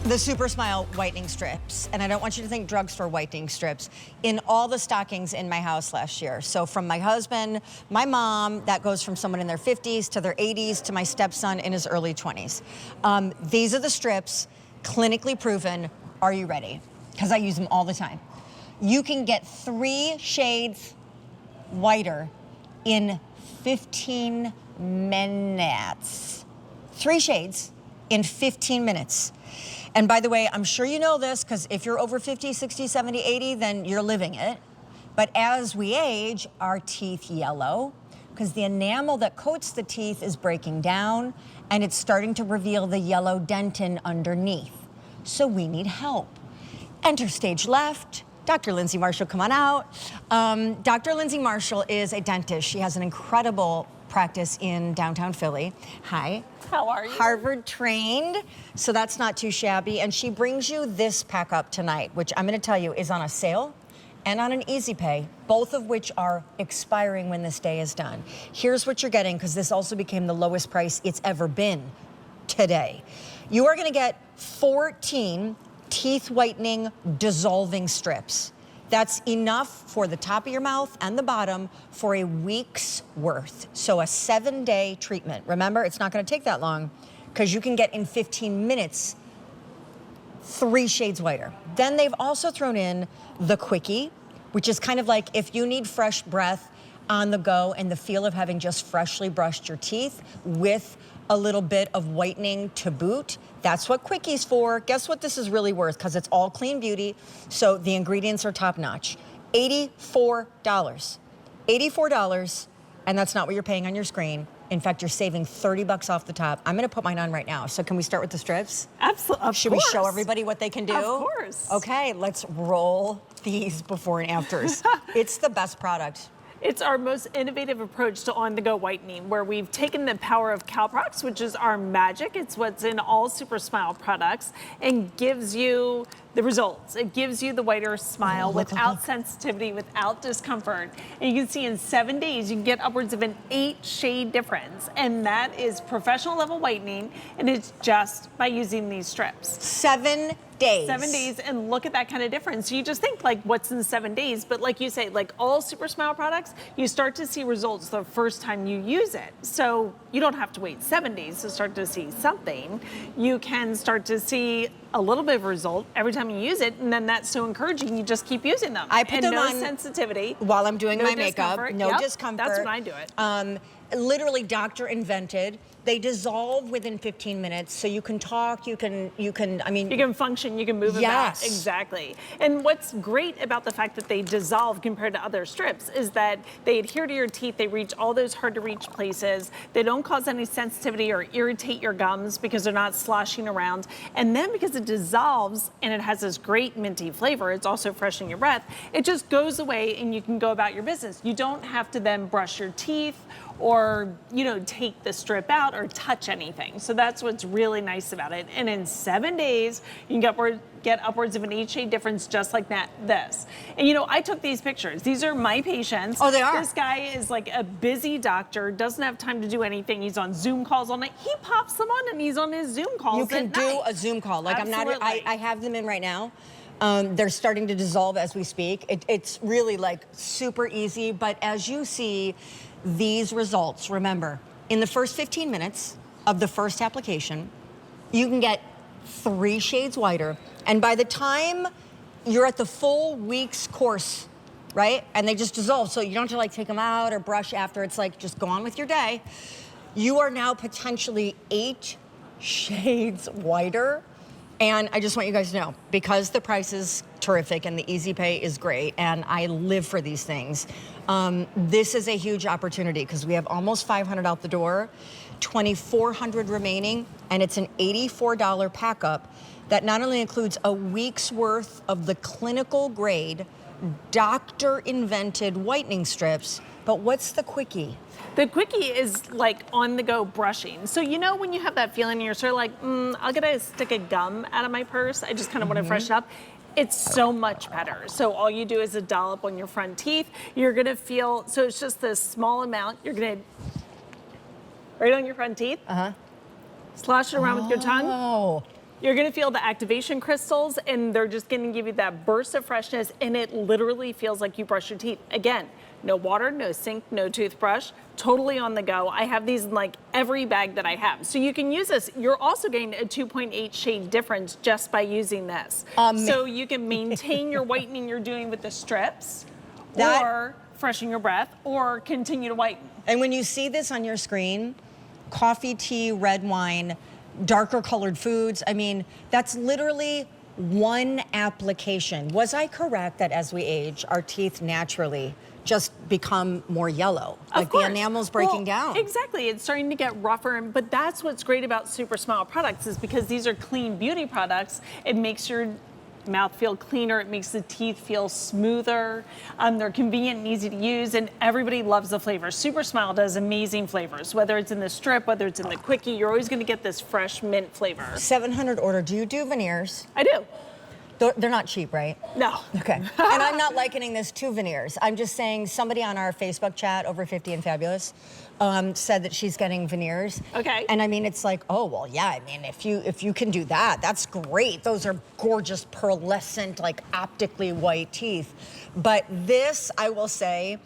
The Supersmile whitening strips, and I don't want you to think drugstore whitening strips, in all the stockings in my house last year. So from my husband, my mom, that goes from someone in their 50s to their 80s to my stepson in his early 20s. These are the strips, clinically proven. Are you ready? Because I use them all the time. You can get 3 shades whiter in 15 minutes. 3 shades in 15 minutes. And by the way, I'm sure you know this, because if you're over 50, 60, 70, 80, then you're living it. But as we age, our teeth yellow, because the enamel that coats the teeth is breaking down, and it's starting to reveal the yellow dentin underneath. So we need help. Enter stage left. Dr. Lindsay Marshall, come on out. Dr. Lindsay Marshall is a dentist. She has an incredible practice in downtown Philly. Hi. How are you? Harvard trained, so that's not too shabby. And she brings you this pack up tonight, which I'm gonna tell you is on a sale and on an easy pay, both of which are expiring when this day is done. Here's what you're getting, because this also became the lowest price it's ever been today. You are gonna get 14 teeth whitening dissolving strips. That's enough for the top of your mouth and the bottom for a week's worth. So a 7-day treatment. Remember, it's not gonna take that long, because you can get in 15 minutes 3 shades whiter. Then they've also thrown in the Quikee, which is kind of like if you need fresh breath on the go and the feel of having just freshly brushed your teeth with a little bit of whitening to boot. That's what Quikee's for. Guess what this is really worth, because it's all clean beauty, so the ingredients are top notch. $84. $84, and that's not what you're paying on your screen. In fact, you're saving 30 bucks off the top. I'm gonna put mine on right now. So can we start with the strips? Absolutely, Should we show everybody what they can do? Of course. Okay, let's roll these before and afters. It's the best product. It's our most innovative approach to on-the-go whitening, where we've taken the power of calprox, which is our magic. It's what's in all Supersmile products, and gives you the results. It gives you the whiter smile without sensitivity, without discomfort. And you can see in 7 days, you can get upwards of an 8-shade difference. And that is professional level whitening, and it's just by using these strips. 7 days. 7 days, and look at that kind of difference. You just think, like, what's in 7 days? But like you say, like all Supersmile products, you start to see results the first time you use it. So you don't have to wait 7 days to start to see something. You can start to see a little bit of a result every time you use it, and then that's so encouraging, you just keep using them. I put them no on sensitivity. While I'm doing my discomfort. makeup, no discomfort. That's when I do it. Literally doctor invented. They dissolve within 15 minutes, so you can talk, you can, I mean. You can function, you can move about. Exactly. And what's great about the fact that they dissolve compared to other strips is that they adhere to your teeth, they reach all those hard to reach places, they don't cause any sensitivity or irritate your gums because they're not sloshing around. And then because it dissolves and it has this great minty flavor, it's also fresh in your breath, it just goes away and you can go about your business. You don't have to then brush your teeth or, you know, take the strip out or touch anything. So that's what's really nice about it. And in 7 days, you can get upwards of an 8-shade difference just like this. And you know, I took these pictures. These are my patients. Oh, they are? This guy is like a busy doctor, doesn't have time to do anything. He's on Zoom calls all night. He pops them on and he's on his Zoom calls. You can do a Zoom call. Like I have them in right now. They're starting to dissolve as we speak. It's really like super easy, but as you see these results, remember, in the first 15 minutes of the first application, you can get 3 shades whiter. And by the time you're at the full week's course, right? And they just dissolve, so you don't have to like take them out or brush after. It's like, just go on with your day. You are now potentially 8 shades whiter. And I just want you guys to know, because the price is terrific and the easy pay is great, and I live for these things, this is a huge opportunity because we have almost 500 out the door, 2,400 remaining, and it's an $84 pack up that not only includes a week's worth of the clinical grade, doctor-invented whitening strips, but what's the Quikee? The Quikee is like on-the-go brushing. So you know when you have that feeling and you're sort of like, I'll get a stick of gum out of my purse. I just kind of want to freshen up. It's so much better. So all you do is a dollop on your front teeth. You're gonna feel, so it's just this small amount. You're gonna, right on your front teeth. Slosh it around with your tongue. You're gonna feel the activation crystals, and they're just gonna give you that burst of freshness, and it literally feels like you brush your teeth. Again, no water, no sink, no toothbrush, totally on the go. I have these in like every bag that I have. So you can use this. You're also getting a 2.8 shade difference just by using this. So you can maintain your whitening you're doing with the strips, or freshen your breath, or continue to whiten. And when you see this on your screen, coffee, tea, red wine, darker colored foods, I mean, that's literally one application. Was I correct that as we age, our teeth naturally just become more yellow? Like the enamel's breaking down. Exactly, it's starting to get rougher, but that's what's great about Supersmile products, is because these are clean beauty products. It makes your mouth feel cleaner, it makes the teeth feel smoother. They're convenient and easy to use, and everybody loves the flavor. Supersmile does amazing flavors, whether it's in the strip, whether it's in the quickie, you're always gonna get this fresh mint flavor. 700 order, do you do veneers? I do. They're not cheap, right? No. Okay. And I'm not likening this to veneers. I'm just saying somebody on our Facebook chat, Over 50 and Fabulous, said that she's getting veneers. Okay. And I mean, it's like, oh, well, yeah, I mean, if you can do that, that's great. Those are gorgeous, pearlescent, like optically white teeth. But this, I will say,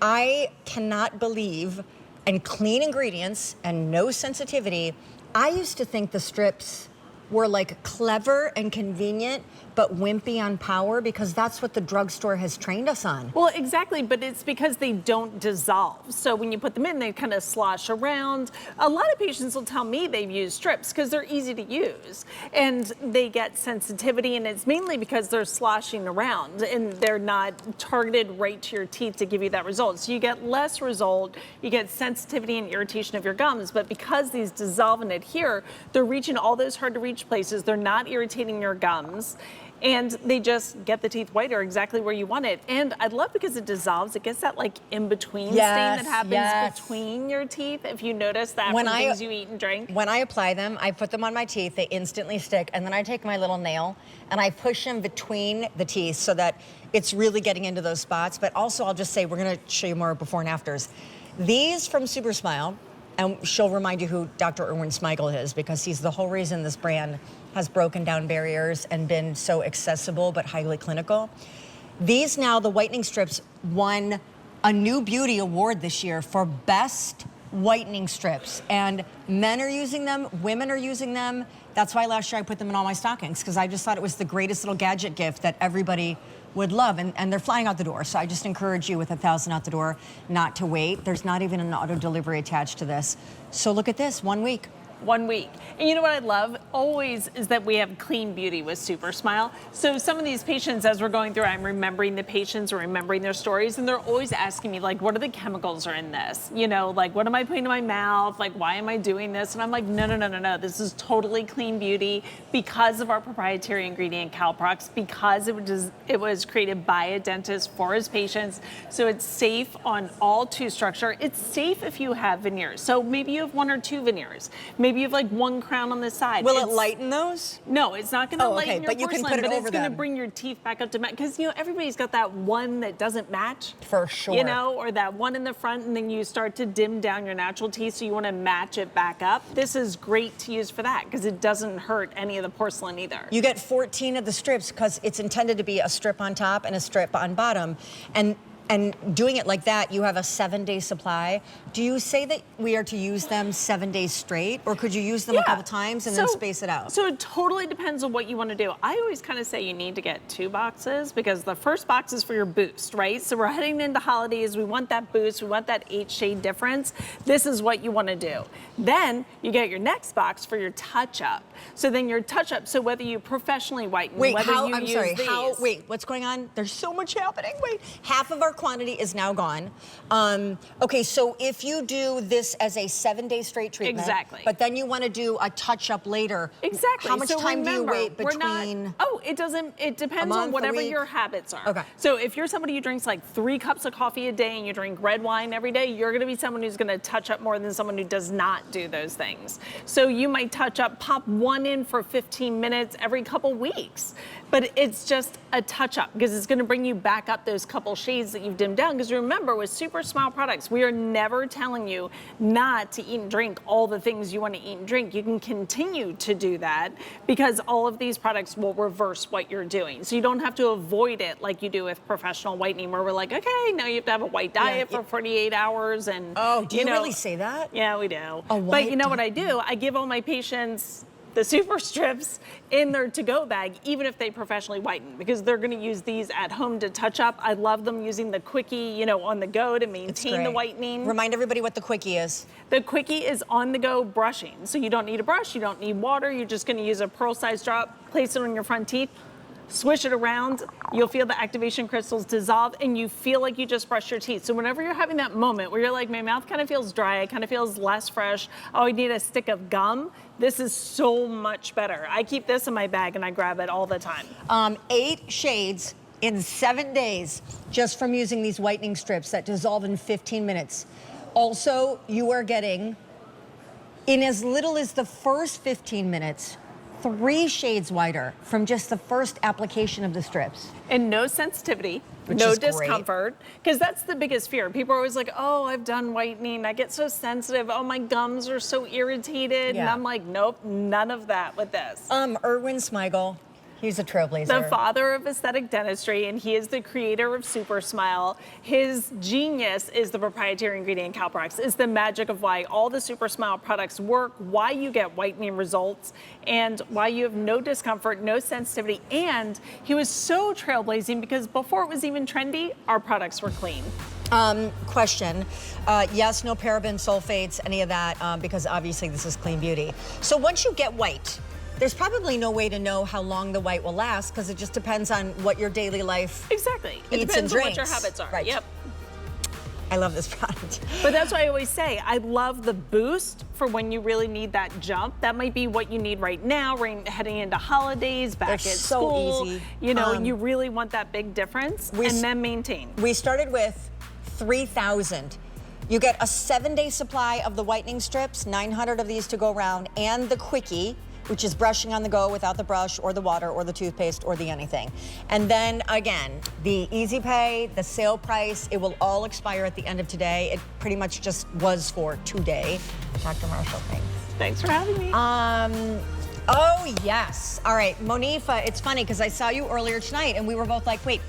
I cannot believe, and clean ingredients and no sensitivity, I used to think the strips were like clever and convenient, but wimpy on power, because that's what the drugstore has trained us on. Well, exactly, but it's because they don't dissolve. So when you put them in, they kind of slosh around. A lot of patients will tell me they've used strips because they're easy to use, and they get sensitivity, and it's mainly because they're sloshing around and they're not targeted right to your teeth to give you that result. So you get less result, you get sensitivity and irritation of your gums, but because these dissolve and adhere, they're reaching all those hard to reach places, they're not irritating your gums, and they just get the teeth whiter exactly where you want it. And I love, because it dissolves, it gets that like in-between stain that happens between your teeth, if you notice that from things you eat and drink. When I apply them, I put them on my teeth, they instantly stick, and then I take my little nail and I push them between the teeth so that it's really getting into those spots. But also, I'll just say, we're gonna show you more before and afters. These from Supersmile, and she'll remind you who Dr. Erwin Smigel is, because he's the whole reason this brand has broken down barriers and been so accessible but highly clinical. These now, the whitening strips, won a New Beauty Award this year for best whitening strips. And men are using them, women are using them. That's why last year I put them in all my stockings, because I just thought it was the greatest little gadget gift that everybody would love, and they're flying out the door. So I just encourage you, with 1,000 out the door, not to wait. There's not even an auto delivery attached to this. So look at this, 1 week. 1 week. And you know what I love always is that we have clean beauty with Supersmile. So some of these patients, as we're going through, I'm remembering the patients or remembering their stories, and they're always asking me, like, what are the chemicals are in this? You know, like, what am I putting in my mouth? Like, why am I doing this? And I'm like, no, no, no, no, no. This is totally clean beauty because of our proprietary ingredient, calprox, because it was created by a dentist for his patients. So it's safe on all tooth structure. It's safe if you have veneers. So maybe you have 1 or 2 veneers. Maybe you have like 1 crown on the side. Will it lighten those? No, it's not going to lighten your but you porcelain, can put it but over it's going to them. bring your teeth back up to match. Because, you know, everybody's got that one that doesn't match. For sure. You know, or that one in the front, and then you start to dim down your natural teeth, so you want to match it back up. This is great to use for that, because it doesn't hurt any of the porcelain either. You get 14 of the strips, because it's intended to be a strip on top and a strip on bottom. And doing it like that, you have a 7-day supply. Do you say that we are to use them 7 days straight, or could you use them a couple times and then space it out? So it totally depends on what you want to do. I always kind of say you need to get 2 boxes, because the first box is for your boost, right? So we're heading into holidays, we want that boost, we want that 8 shade difference. This is what you want to do. Then you get your next box for your touch-up. So then your touch-up, so whether you professionally whiten, whether you use these. Wait, what's going on? There's so much happening. Wait, half of our quantity is now gone. Okay, so if you do this as a 7-day straight treatment, exactly, but then you want to do a touch-up later, exactly. How much time do you wait between? It depends on whatever your habits are. Okay. So if you're somebody who drinks like 3 cups of coffee a day and you drink red wine every day, you're going to be someone who's going to touch up more than someone who does not do those things. So you might touch up, pop 1 in for 15 minutes every couple weeks, but it's just a touch-up, because it's going to bring you back up those couple shades that you've dimmed down. Because remember, with Super Smile products, we are never telling you not to eat and drink all the things you want to eat and drink. You can continue to do that because all of these products will reverse what you're doing. So you don't have to avoid it like you do with professional whitening, where we're like, okay, now you have to have a white diet for 48 hours. And do you really say that? Yeah, we do. But you know what I do? I give all my patients the Superstrips in their to-go bag, even if they professionally whiten, because they're going to use these at home to touch up. I love them using the Quikee, on the go to maintain the whitening. Remind everybody what the Quikee is. The Quikee is on-the-go brushing, so you don't need a brush, you don't need water. You're just going to use a pearl-sized drop, place it on your front teeth, swish it around, you'll feel the activation crystals dissolve, and you feel like you just brushed your teeth. So whenever you're having that moment where you're like, my mouth kind of feels dry, it kind of feels less fresh, oh, I need a stick of gum, this is so much better. I keep this in my bag and I grab it all the time. 8 shades in 7 days just from using these whitening strips that dissolve in 15 minutes. Also, you are getting, in as little as the first 15 minutes, 3 shades whiter from just the first application of the strips. And no sensitivity, Which no is great. discomfort, because that's the biggest fear. People are always like, oh, I've done whitening, I get so sensitive, oh, my gums are so irritated. And I'm like, nope, none of that with this. Erwin Smigel, he's a trailblazer. The father of aesthetic dentistry, and he is the creator of Supersmile. His genius is the proprietary ingredient calprox. It's the magic of why all the Supersmile products work, why you get whitening results, and why you have no discomfort, no sensitivity. And he was so trailblazing because before it was even trendy, our products were clean. Question. Yes, no paraben sulfates, any of that, because obviously this is clean beauty. So once you get white, there's probably no way to know how long the white will last because it just depends on what your daily life Exactly. It eats depends and on what drinks. your habits are. Right. Yep. I love this product. But that's why I always say, I love the boost for when you really need that jump. That might be what you need right now, heading into holidays, back at school. Easy. You really want that big difference and then maintain. We started with 3,000. You get a 7-day supply of the whitening strips, 900 of these to go around, and the Quikee, which is brushing on the go without the brush or the water or the toothpaste or the anything. And then again, the easy pay, the sale price, it will all expire at the end of today. It pretty much just was for today. Dr. Marshall, thanks. Thanks for having me. Oh yes. All right, Monifa, it's funny because I saw you earlier tonight and we were both like, wait,